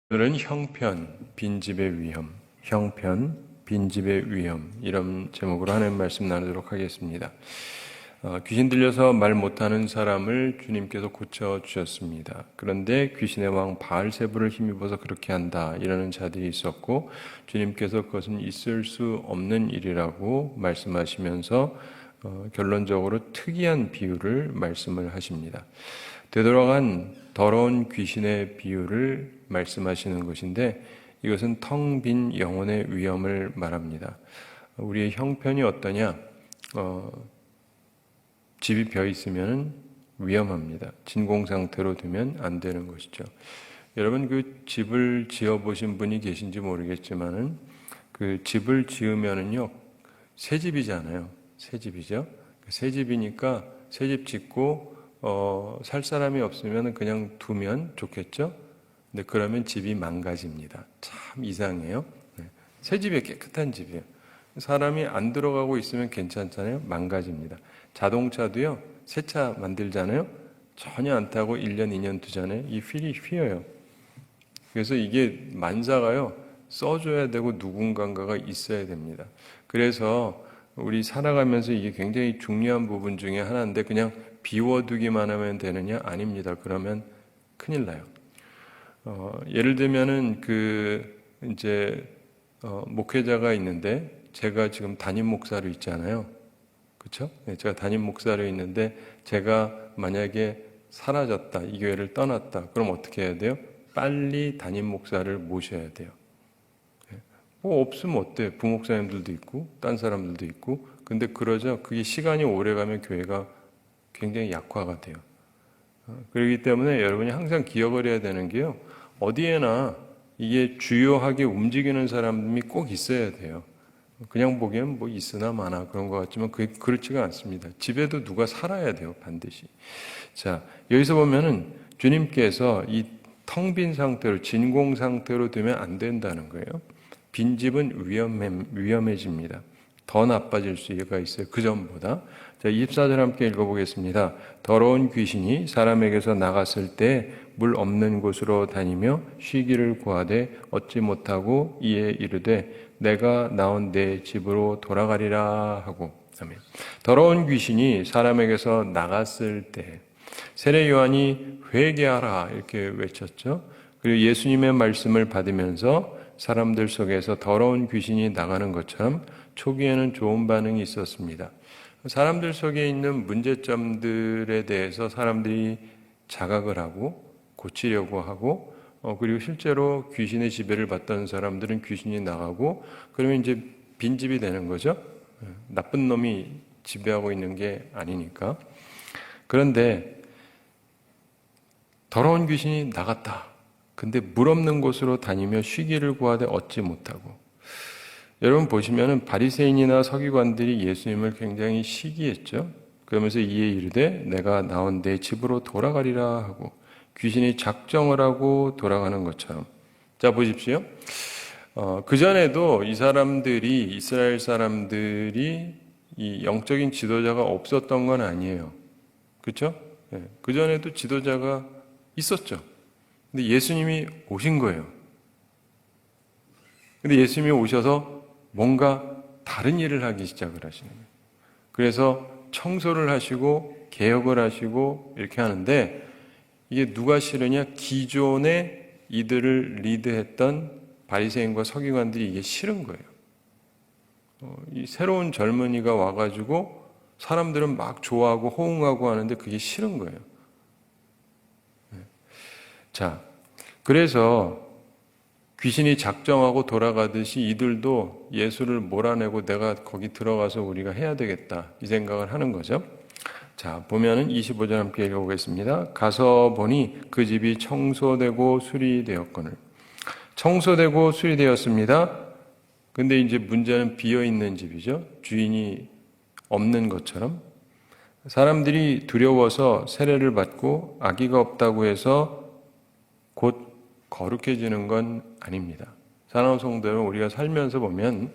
오늘은 형편, 빈집의 위험, 형편, 빈집의 위험 이런 제목으로 하나님 말씀 나누도록 하겠습니다. 귀신 들려서 말 못하는 사람을 주님께서 고쳐주셨습니다. 그런데 귀신의 왕 바알세불을 힘입어서 그렇게 한다 이러는 자들이 있었고 주님께서 그것은 있을 수 없는 일이라고 말씀하시면서 결론적으로 특이한 비유를 말씀을 하십니다. 되돌아간 더러운 귀신의 비유를 말씀하시는 것인데 이것은 텅 빈 영혼의 위험을 말합니다. 우리의 형편이 어떠냐? 집이 비어 있으면 위험합니다. 진공 상태로 두면 안 되는 것이죠. 여러분 그 집을 지어 보신 분이 계신지 모르겠지만은 그 집을 지으면은요 새 집이잖아요. 새 집이죠. 새 집이니까 새 집 짓고 살 사람이 없으면 그냥 두면 좋겠죠? 근데 그러면 집이 망가집니다. 참 이상해요. 새 집이 깨끗한 집이에요. 사람이 안 들어가고 있으면 괜찮잖아요? 망가집니다. 자동차도요, 새 차 만들잖아요? 전혀 안 타고 1년, 2년 두잖아요? 이 휠이 휘어요. 그래서 이게 만사가요, 써줘야 되고 누군가가 있어야 됩니다. 그래서 우리 살아가면서 이게 굉장히 중요한 부분 중에 하나인데 그냥 비워두기만 하면 되느냐? 아닙니다. 그러면 큰일 나요. 예를 들면은 목회자가 있는데 제가 지금 담임 목사로 있잖아요. 그렇죠? 네, 제가 담임 목사로 있는데 제가 만약에 사라졌다, 이 교회를 떠났다. 그럼 어떻게 해야 돼요? 빨리 담임 목사를 모셔야 돼요. 뭐 없으면 어때? 부목사님들도 있고 딴 사람들도 있고. 근데 그러죠. 그게 시간이 오래 가면 교회가 굉장히 약화가 돼요. 그렇기 때문에 여러분이 항상 기억을 해야 되는 게요. 어디에나 이게 주요하게 움직이는 사람이 꼭 있어야 돼요. 그냥 보기엔 뭐 있으나 마나 그런 것 같지만 그게 그렇지가 않습니다. 집에도 누가 살아야 돼요, 반드시. 자, 여기서 보면은 주님께서 이 텅 빈 상태로, 진공 상태로 되면 안 된다는 거예요. 빈집은 위험해집니다. 더 나빠질 수가 있어요. 그 전보다. 자, 24절 함께 읽어보겠습니다. 더러운 귀신이 사람에게서 나갔을 때 물 없는 곳으로 다니며 쉬기를 구하되 얻지 못하고 이에 이르되 내가 나온 내 집으로 돌아가리라 하고. 아멘. 더러운 귀신이 사람에게서 나갔을 때 세례 요한이 회개하라 이렇게 외쳤죠. 그리고 예수님의 말씀을 받으면서 사람들 속에서 더러운 귀신이 나가는 것처럼 초기에는 좋은 반응이 있었습니다. 사람들 속에 있는 문제점들에 대해서 사람들이 자각을 하고 고치려고 하고 그리고 실제로 귀신의 지배를 받던 사람들은 귀신이 나가고 그러면 이제 빈집이 되는 거죠. 나쁜 놈이 지배하고 있는 게 아니니까. 그런데 더러운 귀신이 나갔다. 근데 물 없는 곳으로 다니며 쉬기를 구하되 얻지 못하고. 여러분 보시면은 바리새인이나 서기관들이 예수님을 굉장히 시기했죠. 그러면서 이에 이르되 내가 나온 내 집으로 돌아가리라 하고 귀신이 작정을 하고 돌아가는 것처럼. 자 보십시오. 그 전에도 이 사람들이 이스라엘 사람들이 이 영적인 지도자가 없었던 건 아니에요. 그렇죠? 그 전에도 지도자가 있었죠. 근데 예수님이 오신 거예요. 근데 예수님이 오셔서 뭔가 다른 일을 하기 시작을 하시는 거예요. 그래서 청소를 하시고 개혁을 하시고 이렇게 하는데 이게 누가 싫으냐? 기존에 이들을 리드했던 바리새인과 서기관들이 이게 싫은 거예요. 이 새로운 젊은이가 와가지고 사람들은 막 좋아하고 호응하고 하는데 그게 싫은 거예요. 자, 그래서 귀신이 작정하고 돌아가듯이 이들도 예수를 몰아내고 내가 거기 들어가서 우리가 해야 되겠다 이 생각을 하는 거죠. 자, 보면은 25절 함께 읽어보겠습니다. 가서 보니 그 집이 청소되고 수리되었거늘. 청소되고 수리되었습니다. 근데 이제 문제는 비어있는 집이죠. 주인이 없는 것처럼. 사람들이 두려워서 세례를 받고 아기가 없다고 해서 곧 거룩해지는 건 아닙니다. 사랑하는 성도 여러분, 우리가 살면서 보면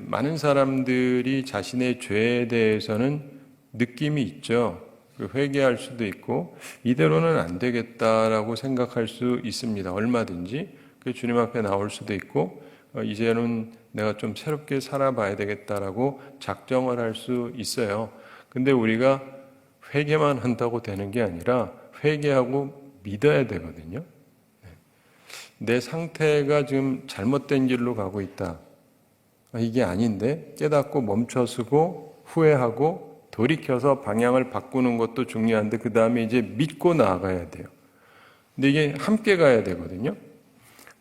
많은 사람들이 자신의 죄에 대해서는 느낌이 있죠. 회개할 수도 있고 이대로는 안 되겠다라고 생각할 수 있습니다. 얼마든지 주님 앞에 나올 수도 있고 이제는 내가 좀 새롭게 살아봐야 되겠다라고 작정을 할 수 있어요. 근데 우리가 회개만 한다고 되는 게 아니라 회개하고 믿어야 되거든요. 내 상태가 지금 잘못된 길로 가고 있다. 이게 아닌데 깨닫고 멈춰서고 후회하고 돌이켜서 방향을 바꾸는 것도 중요한데 그 다음에 이제 믿고 나아가야 돼요. 근데 이게 함께 가야 되거든요.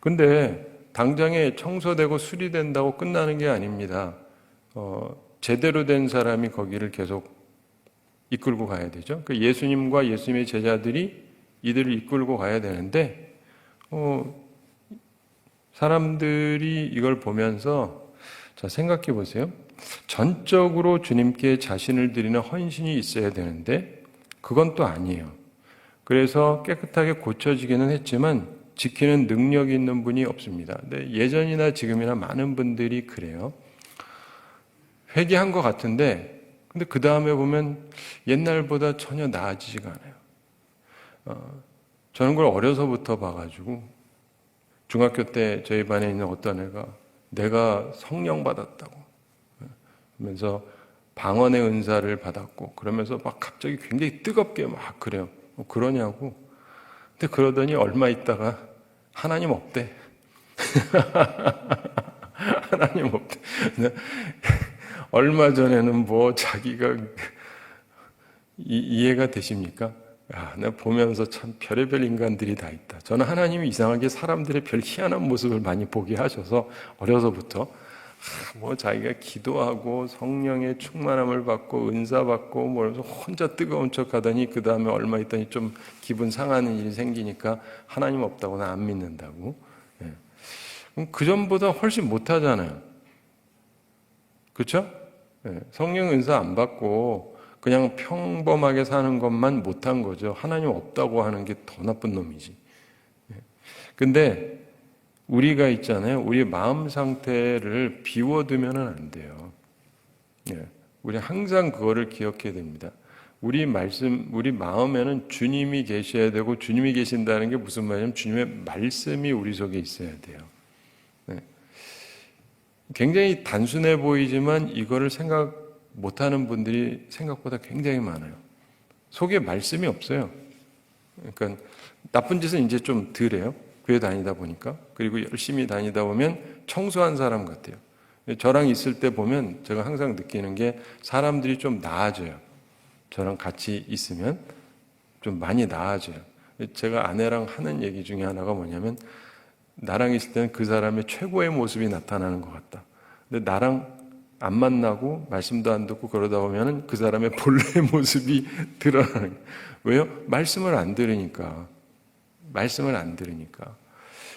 근데 당장에 청소되고 수리된다고 끝나는 게 아닙니다. 제대로 된 사람이 거기를 계속 이끌고 가야 되죠. 그 예수님과 예수님의 제자들이 이들을 이끌고 가야 되는데 사람들이 이걸 보면서 자, 생각해 보세요. 전적으로 주님께 자신을 드리는 헌신이 있어야 되는데 그건 또 아니에요. 그래서 깨끗하게 고쳐지기는 했지만 지키는 능력이 있는 분이 없습니다. 근데 예전이나 지금이나 많은 분들이 그래요. 회개한 것 같은데 근데 그 다음에 보면 옛날보다 전혀 나아지지가 않아요. 저는 그걸 어려서부터 봐가지고 중학교 때 저희 반에 있는 어떤 애가 내가 성령 받았다고 그러면서 방언의 은사를 받았고 그러면서 막 갑자기 굉장히 뜨겁게 막 그래요. 그러냐고. 근데 그러더니 얼마 있다가 하나님 없대. 하나님 없대. 얼마 전에는 뭐 자기가 이해가 되십니까? 내가 보면서 참 별의별 인간들이 다 있다. 저는 하나님이 이상하게 사람들의 별 희한한 모습을 많이 보게 하셔서 어려서부터 뭐 자기가 기도하고 성령의 충만함을 받고 은사 받고 뭐 혼자 뜨거운 척 하더니 그 다음에 얼마 있더니 좀 기분 상하는 일이 생기니까 하나님 없다고 나 안 믿는다고. 그럼 그 전보다 훨씬 못하잖아요. 그렇죠? 성령 은사 안 받고 그냥 평범하게 사는 것만 못한 거죠. 하나님 없다고 하는 게 더 나쁜 놈이지. 근데 우리가 있잖아요. 우리 마음 상태를 비워두면 안 돼요. 우리 항상 그거를 기억해야 됩니다. 우리 마음에는 주님이 계셔야 되고 주님이 계신다는 게 무슨 말이냐면 주님의 말씀이 우리 속에 있어야 돼요. 굉장히 단순해 보이지만 이거를 생각 못하는 분들이 생각보다 굉장히 많아요. 속에 말씀이 없어요. 그러니까 나쁜 짓은 이제 좀 덜 해요. 교회 다니다 보니까. 그리고 열심히 다니다 보면 청소한 사람 같아요. 저랑 있을 때 보면 제가 항상 느끼는 게 사람들이 좀 나아져요. 저랑 같이 있으면 좀 많이 나아져요. 제가 아내랑 하는 얘기 중에 하나가 뭐냐면 나랑 있을 때는 그 사람의 최고의 모습이 나타나는 것 같다. 근데 나랑 안 만나고 말씀도 안 듣고 그러다 보면 그 사람의 본래 모습이 드러나는 거예요. 왜요? 말씀을 안 들으니까. 말씀을 안 들으니까.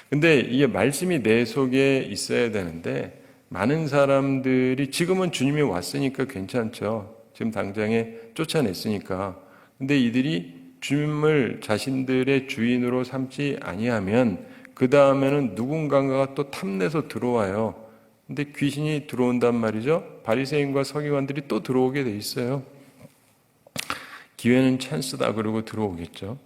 근데 이게 말씀이 내 속에 있어야 되는데 많은 사람들이 지금은 주님이 왔으니까 괜찮죠. 지금 당장에 쫓아냈으니까. 근데 이들이 주님을 자신들의 주인으로 삼지 아니하면 그 다음에는 누군가가 또 탐내서 들어와요. 근데 귀신이 들어온단 말이죠. 바리새인과 서기관들이 또 들어오게 돼 있어요. 기회는 찬스다 그러고 들어오겠죠.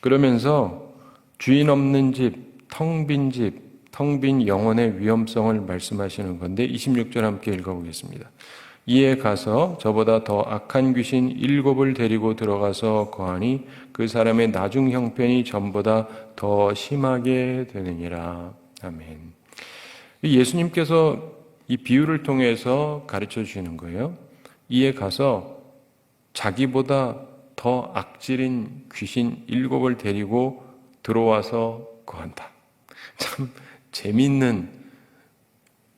그러면서 주인 없는 집, 텅 빈 집, 텅 빈 영혼의 위험성을 말씀하시는 건데 26절 함께 읽어보겠습니다. 이에 가서 저보다 더 악한 귀신 7을 데리고 들어가서 거하니 그 사람의 나중 형편이 전보다 더 심하게 되느니라. 아멘. 예수님께서 이 비유를 통해서 가르쳐 주시는 거예요. 이에 가서 자기보다 더 악질인 귀신 7을 데리고 들어와서 거한다. 참 재미있는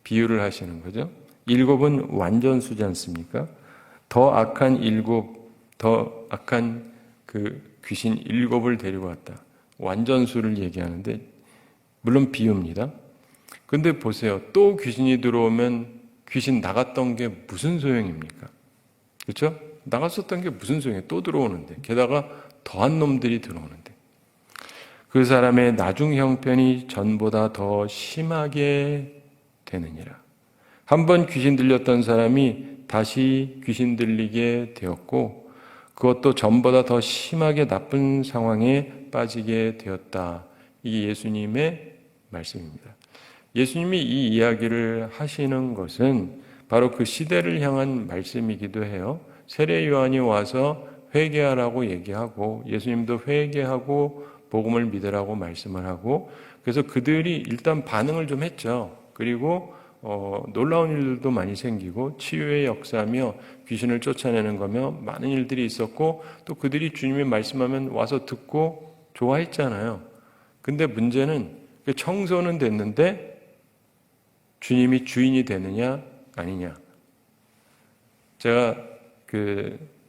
비유를 하시는 거죠. 7은 완전수지 않습니까? 더 악한 그 귀신 7을 데리고 왔다. 완전수를 얘기하는데 물론 비유입니다. 근데 보세요. 또 귀신이 들어오면 귀신 나갔던 게 무슨 소용입니까? 그렇죠? 나갔었던 게 무슨 소용이에요? 또 들어오는데. 게다가 더한 놈들이 들어오는데. 그 사람의 나중 형편이 전보다 더 심하게 되느니라. 한 번 귀신 들렸던 사람이 다시 귀신 들리게 되었고 그것도 전보다 더 심하게 나쁜 상황에 빠지게 되었다. 이게 예수님의 말씀입니다. 예수님이 이 이야기를 하시는 것은 바로 그 시대를 향한 말씀이기도 해요. 세례 요한이 와서 회개하라고 얘기하고 예수님도 회개하고 복음을 믿으라고 말씀을 하고, 그래서 그들이 일단 반응을 좀 했죠. 그리고 놀라운 일들도 많이 생기고 치유의 역사며 귀신을 쫓아내는 거며 많은 일들이 있었고, 또 그들이 주님이 말씀하면 와서 듣고 좋아했잖아요. 근데 문제는 청소는 됐는데 주님이 주인이 되느냐 아니냐. 제가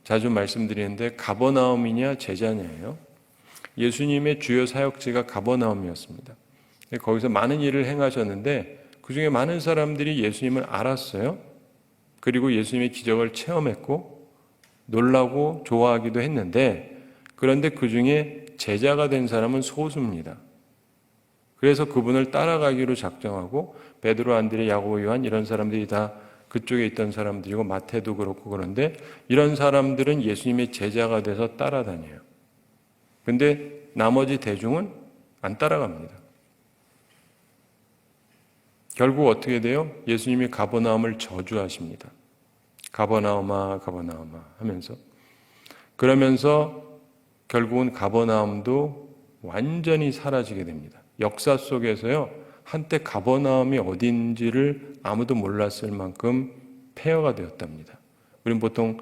자주 말씀드리는데 가버나움이냐 제자냐예요. 예수님의 주요 사역지가 가버나움이었습니다. 거기서 많은 일을 행하셨는데 그 중에 많은 사람들이 예수님을 알았어요. 그리고 예수님의 기적을 체험했고 놀라고 좋아하기도 했는데, 그런데 그 중에 제자가 된 사람은 소수입니다. 그래서 그분을 따라가기로 작정하고 베드로, 안드레, 야고보, 요한 이런 사람들이 다 그쪽에 있던 사람들이고 마태도 그렇고, 그런데 이런 사람들은 예수님의 제자가 돼서 따라다녀요. 근데 나머지 대중은 안 따라갑니다. 결국 어떻게 돼요? 예수님이 가버나움을 저주하십니다. 가버나움아 가버나움아 하면서, 그러면서 결국은 가버나움도 완전히 사라지게 됩니다. 역사 속에서요, 한때 가버나움이 어딘지를 아무도 몰랐을 만큼 폐허가 되었답니다. 우리는 보통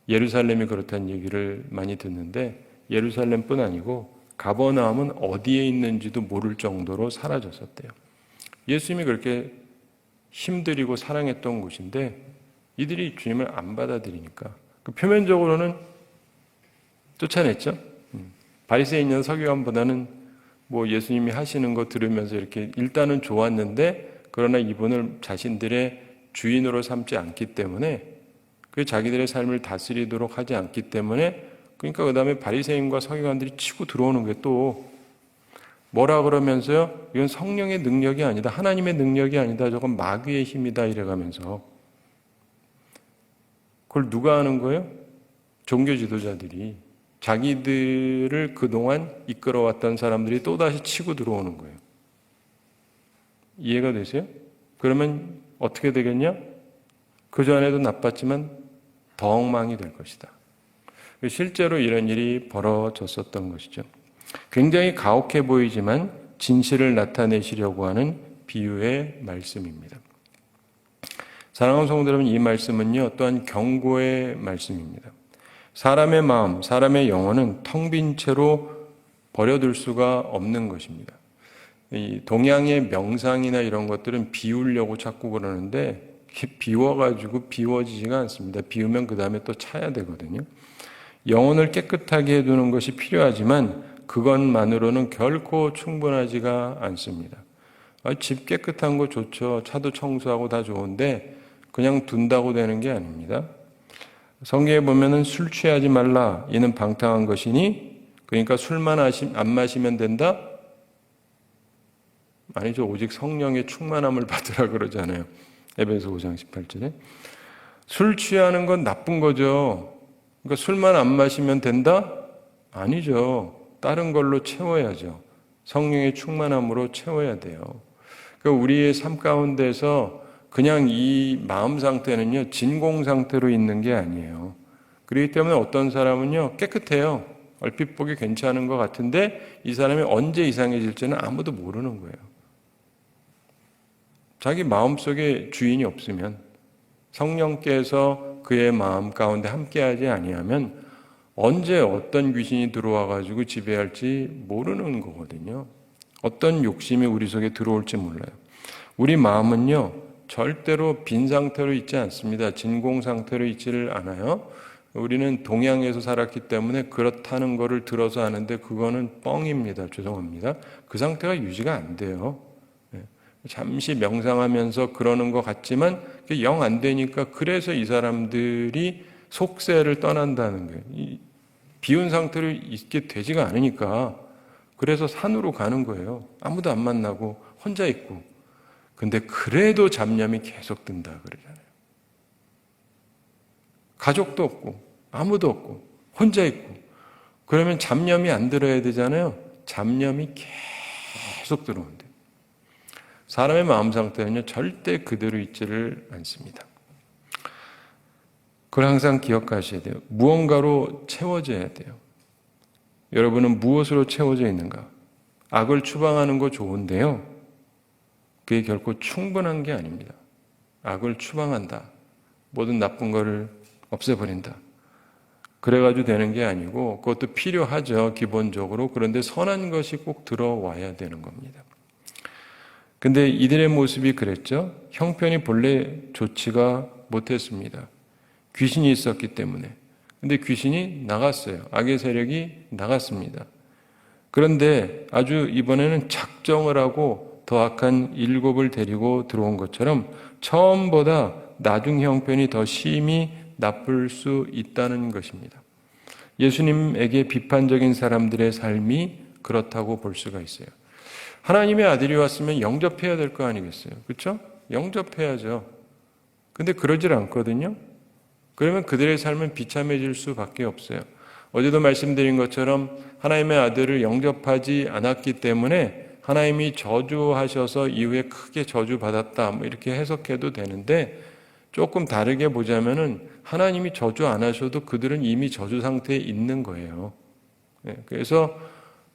예루살렘이 그렇다는 얘기를 많이 듣는데 예루살렘뿐 아니고 가버나움은 어디에 있는지도 모를 정도로 사라졌었대요. 예수님이 그렇게 힘들이고 사랑했던 곳인데 이들이 주님을 안 받아들이니까 표면적으로는 쫓아냈죠. 바리새인이나 서기관보다는 예수님이 하시는 거 들으면서 이렇게 일단은 좋았는데, 그러나 이분을 자신들의 주인으로 삼지 않기 때문에, 그 자기들의 삶을 다스리도록 하지 않기 때문에, 그러니까 그 다음에 바리새인과 서기관들이 치고 들어오는 게 또 뭐라 그러면서요, 이건 성령의 능력이 아니다, 하나님의 능력이 아니다, 저건 마귀의 힘이다 이래가면서. 그걸 누가 하는 거예요? 종교 지도자들이. 자기들을 그동안 이끌어왔던 사람들이 또다시 치고 들어오는 거예요. 이해가 되세요? 그러면 어떻게 되겠냐? 그전에도 나빴지만 더 엉망이 될 것이다. 실제로 이런 일이 벌어졌었던 것이죠. 굉장히 가혹해 보이지만 진실을 나타내시려고 하는 비유의 말씀입니다. 사랑하는 성도 여러분, 이 말씀은요, 또한 경고의 말씀입니다. 사람의 마음, 사람의 영혼은 텅 빈 채로 버려둘 수가 없는 것입니다. 이 동양의 명상이나 이런 것들은 비우려고 자꾸 그러는데 비워가지고 비워지지가 않습니다. 비우면 그 다음에 또 차야 되거든요. 영혼을 깨끗하게 해두는 것이 필요하지만 그것만으로는 결코 충분하지가 않습니다. 집 깨끗한 거 좋죠. 차도 청소하고 다 좋은데 그냥 둔다고 되는 게 아닙니다. 성경에 보면은 술 취하지 말라, 이는 방탕한 것이니, 그러니까 술만 안 마시면 된다? 아니죠. 오직 성령의 충만함을 받으라 그러잖아요. 에베소 5장 18절에. 술 취하는 건 나쁜 거죠. 그러니까 술만 안 마시면 된다? 아니죠. 다른 걸로 채워야죠. 성령의 충만함으로 채워야 돼요. 그러니까 우리의 삶 가운데서 그냥 이 마음 상태는요, 진공 상태로 있는 게 아니에요. 그렇기 때문에 어떤 사람은요, 깨끗해요. 얼핏 보기 괜찮은 것 같은데 이 사람이 언제 이상해질지는 아무도 모르는 거예요. 자기 마음속에 주인이 없으면, 성령께서 그의 마음 가운데 함께하지 아니하면 언제 어떤 귀신이 들어와 가지고 지배할지 모르는 거거든요. 어떤 욕심이 우리 속에 들어올지 몰라요. 우리 마음은요, 절대로 빈 상태로 있지 않습니다. 진공 상태로 있지를 않아요. 우리는 동양에서 살았기 때문에 그렇다는 거를 들어서 하는데 그거는 뻥입니다. 죄송합니다. 그 상태가 유지가 안 돼요. 잠시 명상하면서 그러는 것 같지만 영 안 되니까, 그래서 이 사람들이 속세를 떠난다는 거예요. 비운 상태로 있게 되지가 않으니까. 그래서 산으로 가는 거예요. 아무도 안 만나고 혼자 있고. 근데 그래도 잡념이 계속 든다 그러잖아요. 가족도 없고 아무도 없고 혼자 있고. 그러면 잡념이 안 들어야 되잖아요. 잡념이 계속 들어온대요. 사람의 마음 상태는요, 절대 그대로 있지를 않습니다. 그걸 항상 기억하셔야 돼요. 무언가로 채워져야 돼요. 여러분은 무엇으로 채워져 있는가? 악을 추방하는 거 좋은데요. 그게 결코 충분한 게 아닙니다. 악을 추방한다. 모든 나쁜 거를 없애버린다. 그래가지고 되는 게 아니고 그것도 필요하죠. 기본적으로. 그런데 선한 것이 꼭 들어와야 되는 겁니다. 근데 이들의 모습이 그랬죠. 형편이 본래 좋지가 못했습니다. 귀신이 있었기 때문에. 근데 귀신이 나갔어요. 악의 세력이 나갔습니다. 그런데 아주 이번에는 작정을 하고 더 악한 7을 데리고 들어온 것처럼 처음보다 나중 형편이 더 심히 나쁠 수 있다는 것입니다. 예수님에게 비판적인 사람들의 삶이 그렇다고 볼 수가 있어요. 하나님의 아들이 왔으면 영접해야 될 거 아니겠어요? 그렇죠? 영접해야죠. 근데 그러질 않거든요. 그러면 그들의 삶은 비참해질 수밖에 없어요. 어제도 말씀드린 것처럼 하나님의 아들을 영접하지 않았기 때문에 하나님이 저주하셔서 이후에 크게 저주받았다 이렇게 해석해도 되는데, 조금 다르게 보자면은 하나님이 저주 안 하셔도 그들은 이미 저주 상태에 있는 거예요. 그래서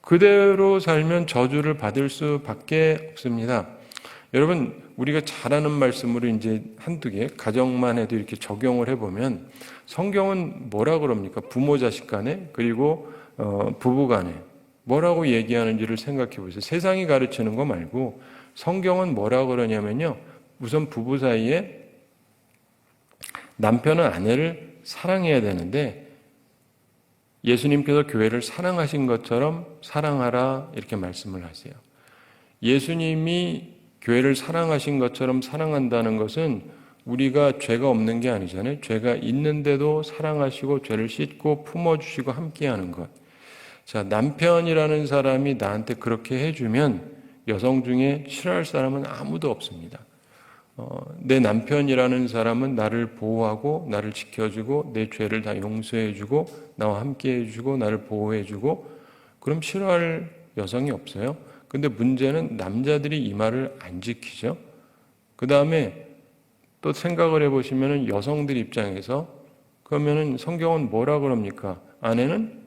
그대로 살면 저주를 받을 수밖에 없습니다. 여러분, 우리가 잘 아는 말씀으로 이제 한두 개, 가정만 해도 이렇게 적용을 해보면, 성경은 뭐라 그럽니까? 부모 자식 간에, 그리고 부부 간에 뭐라고 얘기하는지를 생각해 보세요. 세상이 가르치는 거 말고 성경은 뭐라 그러냐면요, 우선 부부 사이에 남편은 아내를 사랑해야 되는데, 예수님께서 교회를 사랑하신 것처럼 사랑하라 이렇게 말씀을 하세요. 예수님이 교회를 사랑하신 것처럼 사랑한다는 것은 우리가 죄가 없는 게 아니잖아요. 죄가 있는데도 사랑하시고 죄를 씻고 품어주시고 함께하는 것. 자, 남편이라는 사람이 나한테 그렇게 해주면 여성 중에 싫어할 사람은 아무도 없습니다. 내 남편이라는 사람은 나를 보호하고 나를 지켜주고 내 죄를 다 용서해주고 나와 함께해주고 나를 보호해주고, 그럼 싫어할 여성이 없어요. 근데 문제는 남자들이 이 말을 안 지키죠. 그 다음에 또 생각을 해보시면 여성들 입장에서, 그러면은 성경은 뭐라 그럽니까? 아내는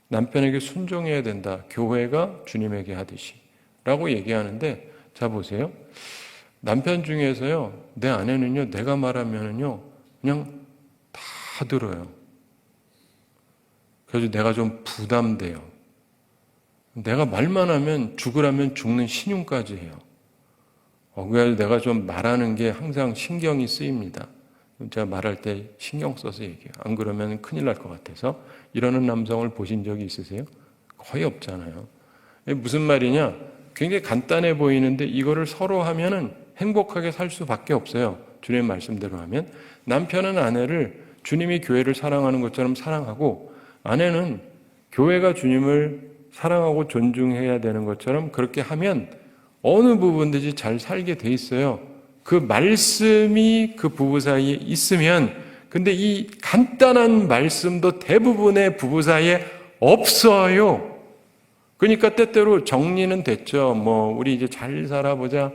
남편에게 순종해야 된다. 교회가 주님에게 하듯이 라고 얘기하는데, 자 보세요. 남편 중에서요, 내 아내는요, 내가 말하면은요 그냥 다 들어요. 그래서 내가 좀 부담돼요. 내가 말만 하면 죽으라면 죽는 신용까지 해요. 그래서 내가 좀 말하는 게 항상 신경이 쓰입니다. 제가 말할 때 신경 써서 얘기해요. 안 그러면 큰일 날 것 같아서. 이러는 남성을 보신 적이 있으세요? 거의 없잖아요. 무슨 말이냐? 굉장히 간단해 보이는데 이거를 서로 하면은 행복하게 살 수밖에 없어요. 주님 말씀대로 하면. 남편은 아내를 주님이 교회를 사랑하는 것처럼 사랑하고, 아내는 교회가 주님을 사랑하고 존중해야 되는 것처럼 그렇게 하면 어느 부분든지 잘 살게 돼 있어요. 그 말씀이 그 부부 사이에 있으면. 근데 이 간단한 말씀도 대부분의 부부 사이에 없어요. 그러니까 때때로 정리는 됐죠. 우리 이제 잘 살아보자.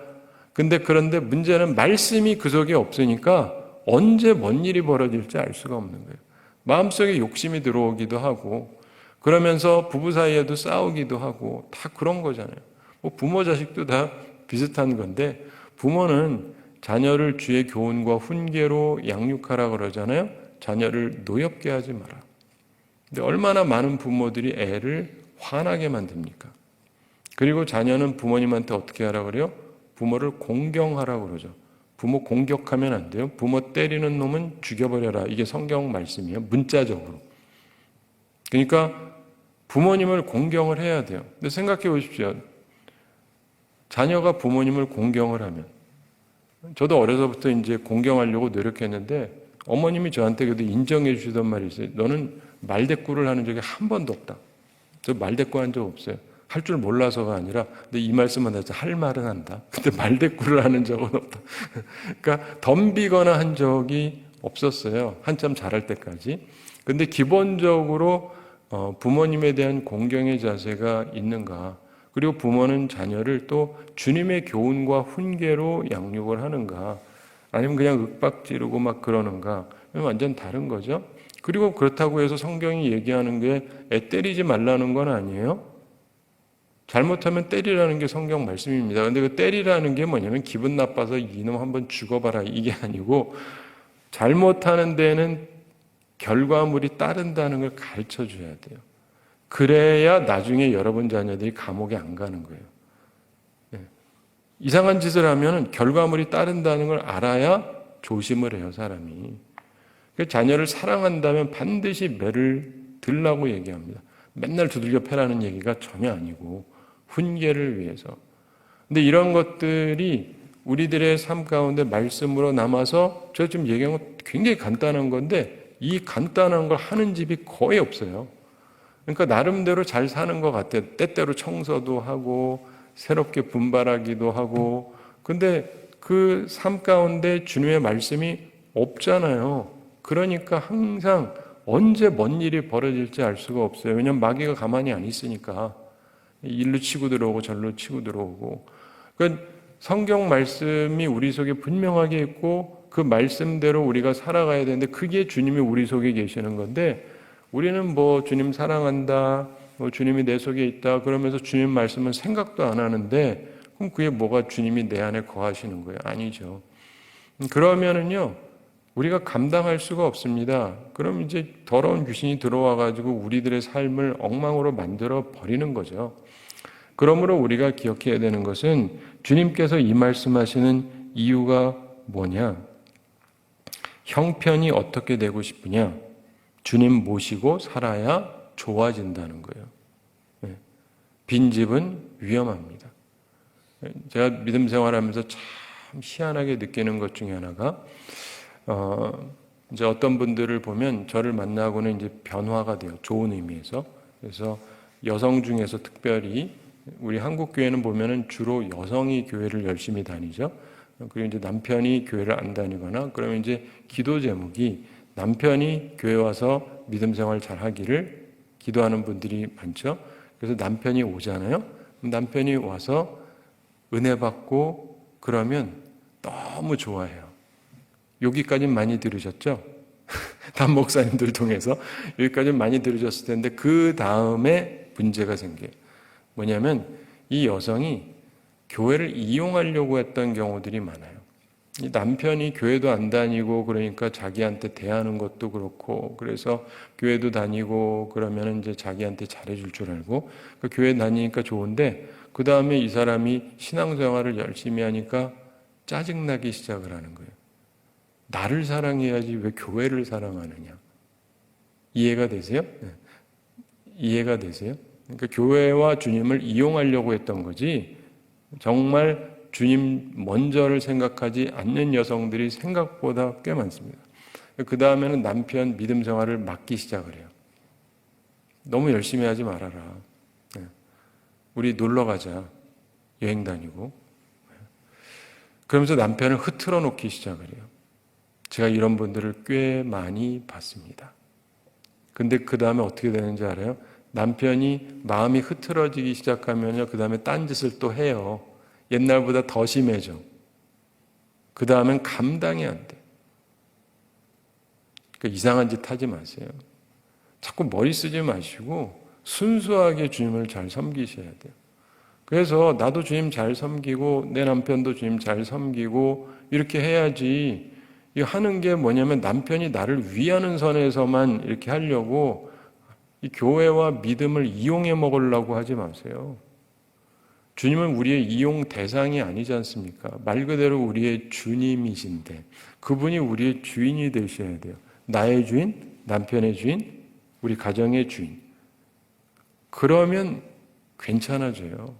그런데 문제는 말씀이 그 속에 없으니까 언제 뭔 일이 벌어질지 알 수가 없는 거예요. 마음속에 욕심이 들어오기도 하고, 그러면서 부부 사이에도 싸우기도 하고, 다 그런 거잖아요. 부모 자식도 다 비슷한 건데, 부모는 자녀를 주의 교훈과 훈계로 양육하라 그러잖아요. 자녀를 노엽게 하지 마라. 근데 얼마나 많은 부모들이 애를 화나게 만듭니까? 그리고 자녀는 부모님한테 어떻게 하라 그래요? 부모를 공경하라 그러죠. 부모 공격하면 안 돼요. 부모 때리는 놈은 죽여버려라. 이게 성경 말씀이에요. 문자적으로. 그러니까 부모님을 공경을 해야 돼요. 근데 생각해 보십시오. 자녀가 부모님을 공경을 하면, 저도 어려서부터 이제 공경하려고 노력했는데 어머님이 저한테 그래도 인정해 주시던 말이 있어요. 너는 말대꾸를 하는 적이 한 번도 없다. 저 말대꾸 한 적 없어요. 할 줄 몰라서가 아니라, 근데 이 말씀은 해서 할 말은 한다. 근데 말대꾸를 하는 적은 없다. 그러니까 덤비거나 한 적이 없었어요. 한참 자랄 때까지. 근데 기본적으로 부모님에 대한 공경의 자세가 있는가? 그리고 부모는 자녀를 또 주님의 교훈과 훈계로 양육을 하는가? 아니면 그냥 윽박 지르고 막 그러는가? 완전 다른 거죠. 그리고 그렇다고 해서 성경이 얘기하는 게 애 때리지 말라는 건 아니에요. 잘못하면 때리라는 게 성경 말씀입니다. 근데 그 때리라는 게 뭐냐면 기분 나빠서 이놈 한번 죽어봐라 이게 아니고 잘못하는 데는 결과물이 따른다는 걸 가르쳐 줘야 돼요. 그래야 나중에 여러분 자녀들이 감옥에 안 가는 거예요. 이상한 짓을 하면 결과물이 따른다는 걸 알아야 조심을 해요, 사람이. 자녀를 사랑한다면 반드시 매를 들라고 얘기합니다. 맨날 두들겨 패라는 얘기가 전혀 아니고 훈계를 위해서. 근데 이런 것들이 우리들의 삶 가운데 말씀으로 남아서 제가 지금 얘기한 건 굉장히 간단한 건데 이 간단한 걸 하는 집이 거의 없어요. 그러니까 나름대로 잘 사는 것 같아요. 때때로 청소도 하고 새롭게 분발하기도 하고. 근데 그 삶 가운데 주님의 말씀이 없잖아요. 그러니까 항상 언제 뭔 일이 벌어질지 알 수가 없어요. 왜냐하면 마귀가 가만히 안 있으니까. 일로 치고 들어오고 절로 치고 들어오고. 그러니까 성경 말씀이 우리 속에 분명하게 있고 그 말씀대로 우리가 살아가야 되는데 그게 주님이 우리 속에 계시는 건데 우리는 뭐 주님 사랑한다, 뭐 주님이 내 속에 있다 그러면서 주님 말씀은 생각도 안 하는데 그럼 그게 뭐가 주님이 내 안에 거하시는 거예요? 아니죠. 그러면은요 우리가 감당할 수가 없습니다. 그럼 이제 더러운 귀신이 들어와 가지고 우리들의 삶을 엉망으로 만들어 버리는 거죠. 그러므로 우리가 기억해야 되는 것은 주님께서 이 말씀하시는 이유가 뭐냐? 형편이 어떻게 되고 싶으냐? 주님 모시고 살아야 좋아진다는 거예요. 빈집은 위험합니다. 제가 믿음 생활하면서 참 희한하게 느끼는 것 중에 하나가 이제 어떤 분들을 보면 저를 만나고는 이제 변화가 돼요. 좋은 의미에서. 그래서 여성 중에서 특별히 우리 한국 교회는 보면은 주로 여성이 교회를 열심히 다니죠. 그리고 이제 남편이 교회를 안 다니거나 그러면 이제 기도 제목이 남편이 교회 와서 믿음 생활 잘 하기를 기도하는 분들이 많죠. 그래서 남편이 오잖아요. 남편이 와서 은혜 받고 그러면 너무 좋아해요. 여기까지는 많이 들으셨죠? 담 목사님들 통해서 여기까지는 많이 들으셨을 텐데 그 다음에 문제가 생겨요. 뭐냐면 이 여성이 교회를 이용하려고 했던 경우들이 많아요. 이 남편이 교회도 안 다니고 그러니까 자기한테 대하는 것도 그렇고 그래서 교회도 다니고 그러면 이제 자기한테 잘해줄 줄 알고 그 교회 다니니까 좋은데 그 다음에 이 사람이 신앙생활을 열심히 하니까 짜증나기 시작을 하는 거예요. 나를 사랑해야지 왜 교회를 사랑하느냐. 이해가 되세요? 네. 이해가 되세요? 그러니까 교회와 주님을 이용하려고 했던 거지 정말 주님 먼저를 생각하지 않는 여성들이 생각보다 꽤 많습니다. 그 다음에는 남편 믿음 생활을 막기 시작을 해요. 너무 열심히 하지 말아라. 우리 놀러 가자. 여행 다니고. 그러면서 남편을 흐트러 놓기 시작을 해요. 제가 이런 분들을 꽤 많이 봤습니다. 근데 그 다음에 어떻게 되는지 알아요? 남편이 마음이 흐트러지기 시작하면요. 그 다음에 딴짓을 또 해요. 옛날보다 더 심해져. 그 다음엔 감당이 안 돼. 그러니까 이상한 짓 하지 마세요. 자꾸 머리 쓰지 마시고 순수하게 주님을 잘 섬기셔야 돼요. 그래서 나도 주님 잘 섬기고 내 남편도 주님 잘 섬기고 이렇게 해야지. 이 하는 게 뭐냐면 남편이 나를 위하는 선에서만 이렇게 하려고 이 교회와 믿음을 이용해 먹으려고 하지 마세요. 주님은 우리의 이용 대상이 아니지 않습니까? 말 그대로 우리의 주님이신데 그분이 우리의 주인이 되셔야 돼요. 나의 주인, 남편의 주인, 우리 가정의 주인. 그러면 괜찮아져요.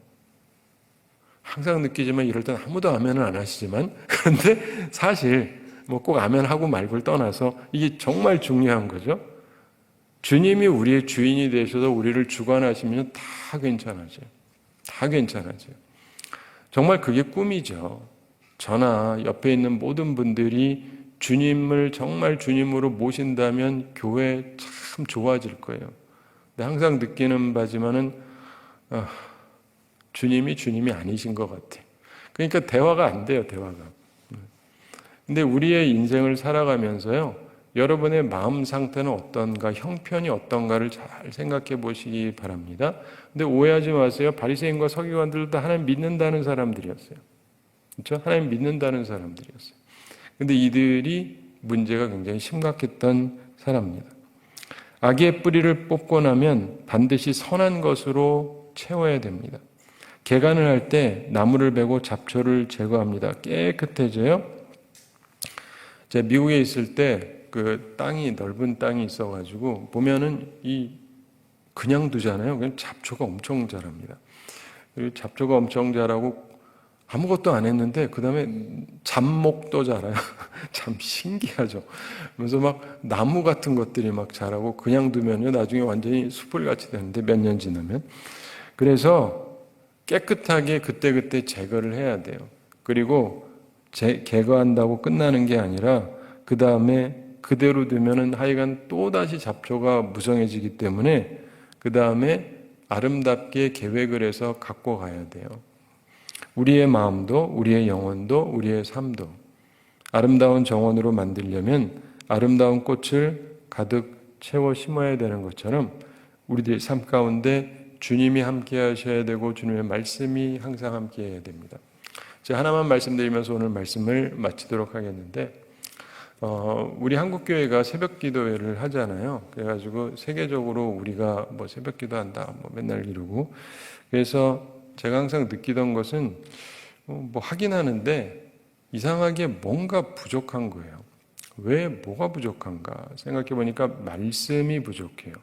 항상 느끼지만 이럴 땐 아무도 아멘을 안 하시지만 그런데 사실 뭐 꼭 아멘하고 말고를 떠나서 이게 정말 중요한 거죠. 주님이 우리의 주인이 되셔서 우리를 주관하시면 다 괜찮아져요. 다 괜찮아져요. 정말 그게 꿈이죠. 저나 옆에 있는 모든 분들이 주님을 정말 주님으로 모신다면 교회 참 좋아질 거예요. 근데 항상 느끼는 바지만은 주님이 아니신 것 같아요. 그러니까 대화가 안 돼요, 대화가. 근데 우리의 인생을 살아가면서요, 여러분의 마음 상태는 어떤가, 형편이 어떤가를 잘 생각해 보시기 바랍니다. 근데 오해하지 마세요. 바리새인과 서기관들도 다 하나님 믿는다는 사람들이었어요. 그렇죠? 하나님 믿는다는 사람들이었어요. 근데 이들이 문제가 굉장히 심각했던 사람입니다. 악의 뿌리를 뽑고 나면 반드시 선한 것으로 채워야 됩니다. 개간을 할 때 나무를 베고 잡초를 제거합니다. 깨끗해져요. 제가 미국에 있을 때 그 땅이 넓은 땅이 있어가지고 보면은 그냥 두잖아요. 그냥 잡초가 엄청 자랍니다. 그리고 잡초가 엄청 자라고 아무것도 안 했는데 그 다음에 잡목도 자라요. 참 신기하죠. 그래서 막 나무 같은 것들이 막 자라고 그냥 두면요 나중에 완전히 숯불같이 되는데 몇 년 지나면. 그래서 깨끗하게 그때그때 제거를 해야 돼요. 그리고 제거한다고 끝나는 게 아니라 그 다음에 그대로 두면은 하여간 또다시 잡초가 무성해지기 때문에 그 다음에 아름답게 계획을 해서 갖고 가야 돼요. 우리의 마음도 우리의 영혼도 우리의 삶도 아름다운 정원으로 만들려면 아름다운 꽃을 가득 채워 심어야 되는 것처럼 우리들의 삶 가운데 주님이 함께 하셔야 되고 주님의 말씀이 항상 함께 해야 됩니다. 제가 하나만 말씀드리면서 오늘 말씀을 마치도록 하겠는데 우리 한국교회가 새벽기도회를 하잖아요. 그래가지고 세계적으로 우리가 뭐 새벽기도한다 뭐 맨날 이러고 그래서 제가 항상 느끼던 것은 뭐 하긴 하는데 이상하게 뭔가 부족한 거예요. 왜 뭐가 부족한가 생각해 보니까 말씀이 부족해요.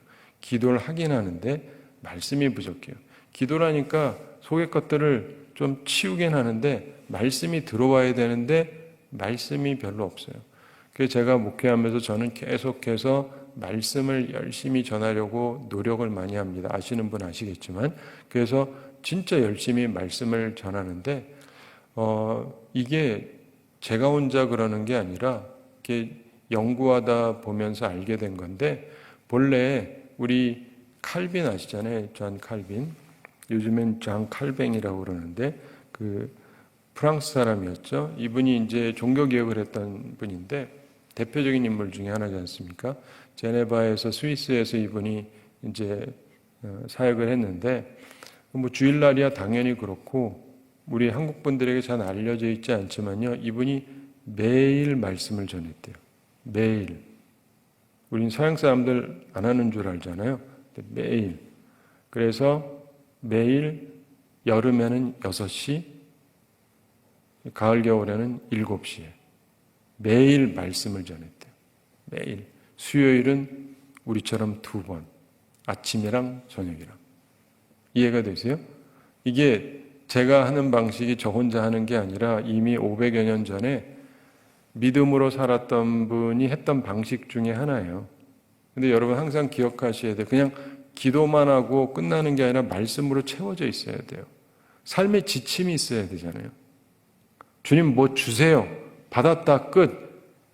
기도를 하긴 하는데 말씀이 부족해요. 기도라니까 속의 것들을 좀 치우긴 하는데 말씀이 들어와야 되는데 말씀이 별로 없어요. 그래서 제가 목회하면서 저는 계속해서 말씀을 열심히 전하려고 노력을 많이 합니다. 아시는 분 아시겠지만 그래서 진짜 열심히 말씀을 전하는데 이게 제가 혼자 그러는 게 아니라 이렇게 연구하다 보면서 알게 된 건데 본래 우리 칼빈 아시잖아요. 존 칼빈. 요즘엔 존 칼뱅이라고 그러는데 그 프랑스 사람이었죠. 이분이 이제 종교개혁을 했던 분인데 대표적인 인물 중에 하나지 않습니까? 제네바에서 스위스에서 이분이 이제 사역을 했는데 뭐 주일날이야 당연히 그렇고 우리 한국 분들에게 잘 알려져 있지 않지만요. 이분이 매일 말씀을 전했대요. 매일. 우린 서양 사람들 안 하는 줄 알잖아요. 매일. 그래서 매일 여름에는 6시, 가을 겨울에는 7시에 매일 말씀을 전했대요. 매일. 수요일은 우리처럼 2번. 아침이랑 저녁이랑. 이해가 되세요? 이게 제가 하는 방식이 저 혼자 하는 게 아니라 이미 500여 년 전에 믿음으로 살았던 분이 했던 방식 중에 하나예요. 근데 여러분 항상 기억하셔야 돼요. 그냥 기도만 하고 끝나는 게 아니라 말씀으로 채워져 있어야 돼요. 삶의 지침이 있어야 되잖아요. 주님 뭐 주세요. 받았다 끝.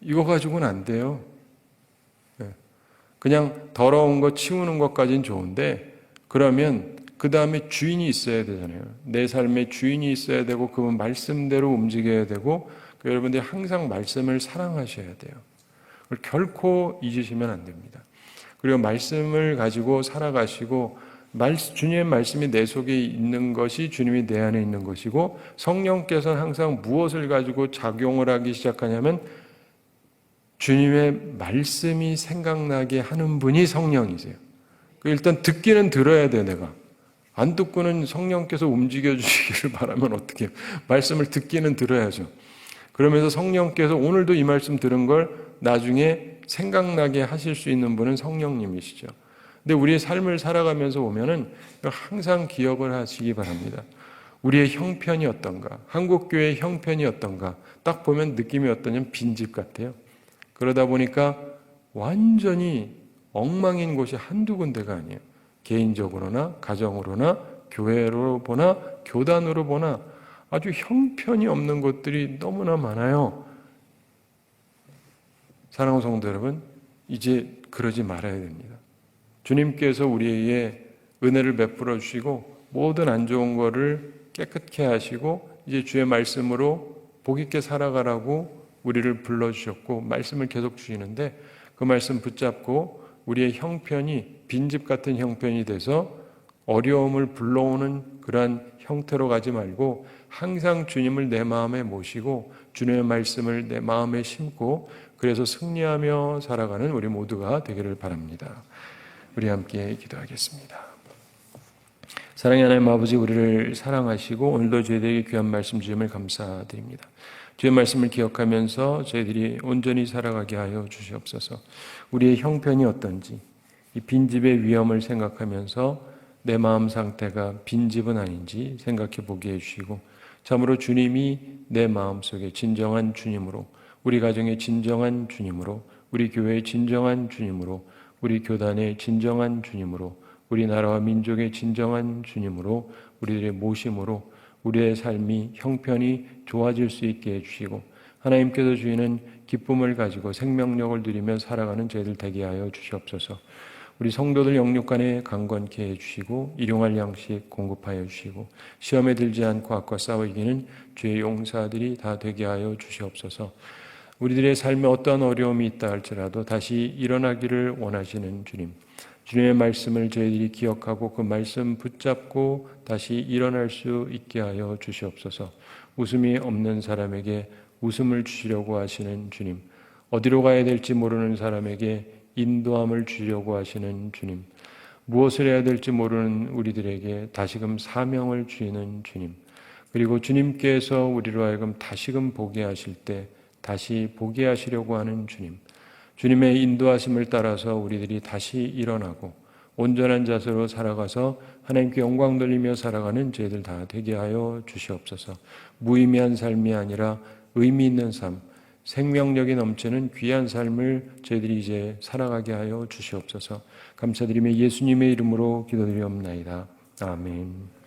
이거 가지고는 안 돼요. 그냥 더러운 거 치우는 것까지는 좋은데 그러면 그 다음에 주인이 있어야 되잖아요. 내 삶에 주인이 있어야 되고 그 말씀대로 움직여야 되고 여러분들이 항상 말씀을 사랑하셔야 돼요. 그걸 결코 잊으시면 안 됩니다. 그리고 말씀을 가지고 살아가시고 주님의 말씀이 내 속에 있는 것이 주님이 내 안에 있는 것이고 성령께서는 항상 무엇을 가지고 작용을 하기 시작하냐면 주님의 말씀이 생각나게 하는 분이 성령이세요. 일단 듣기는 들어야 돼 내가. 안 듣고는 성령께서 움직여 주시기를 바라면 어떻게 해요? 말씀을 듣기는 들어야죠. 그러면서 성령께서 오늘도 이 말씀 들은 걸 나중에 생각나게 하실 수 있는 분은 성령님이시죠. 근데 우리의 삶을 살아가면서 보면은 항상 기억을 하시기 바랍니다. 우리의 형편이 어떤가? 한국교회의 형편이 어떤가? 딱 보면 느낌이 어떠냐면 빈집 같아요. 그러다 보니까 완전히 엉망인 곳이 한두 군데가 아니에요. 개인적으로나 가정으로나 교회로 보나 교단으로 보나 아주 형편이 없는 곳들이 너무나 많아요. 사랑하는 성도 여러분, 이제 그러지 말아야 됩니다. 주님께서 우리에게 은혜를 베풀어 주시고 모든 안 좋은 거를 깨끗게 하시고 이제 주의 말씀으로 복 있게 살아가라고 우리를 불러주셨고 말씀을 계속 주시는데 그 말씀 붙잡고 우리의 형편이 빈집 같은 형편이 돼서 어려움을 불러오는 그러한 형태로 가지 말고 항상 주님을 내 마음에 모시고 주님의 말씀을 내 마음에 심고 그래서 승리하며 살아가는 우리 모두가 되기를 바랍니다. 우리 함께 기도하겠습니다. 사랑의 하나님 아버지, 우리를 사랑하시고 오늘도 저희들에게 귀한 말씀 주심을 감사드립니다. 주의 말씀을 기억하면서 저희들이 온전히 살아가게 하여 주시옵소서. 우리의 형편이 어떤지 이 빈집의 위험을 생각하면서 내 마음 상태가 빈집은 아닌지 생각해 보게 해주시고 참으로 주님이 내 마음속에 진정한 주님으로 우리 가정의 진정한 주님으로 우리 교회의 진정한 주님으로 우리 교단의 진정한 주님으로 우리나라와 민족의 진정한 주님으로 우리들의 모심으로 우리의 삶이 형편이 좋아질 수 있게 해주시고 하나님께서 주시는 기쁨을 가지고 생명력을 누리며 살아가는 저희들 되게 하여 주시옵소서. 우리 성도들 영육간에 강건케 해주시고 일용할 양식 공급하여 주시고 시험에 들지 않고 악과 싸워 이기는 죄의 용사들이 다 되게 하여 주시옵소서. 우리들의 삶에 어떠한 어려움이 있다 할지라도 다시 일어나기를 원하시는 주님, 주님의 말씀을 저희들이 기억하고 그 말씀 붙잡고 다시 일어날 수 있게 하여 주시옵소서. 웃음이 없는 사람에게 웃음을 주시려고 하시는 주님, 어디로 가야 될지 모르는 사람에게 인도함을 주려고 하시는 주님, 무엇을 해야 될지 모르는 우리들에게 다시금 사명을 주시는 주님, 그리고 주님께서 우리로 하여금 다시금 보게 하실 때 다시 보게 하시려고 하는 주님, 주님의 인도하심을 따라서 우리들이 다시 일어나고 온전한 자세로 살아가서 하나님께 영광 돌리며 살아가는 저희들 다 되게 하여 주시옵소서. 무의미한 삶이 아니라 의미 있는 삶, 생명력이 넘치는 귀한 삶을 저희들이 이제 살아가게 하여 주시옵소서. 감사드리며 예수님의 이름으로 기도드리옵나이다. 아멘.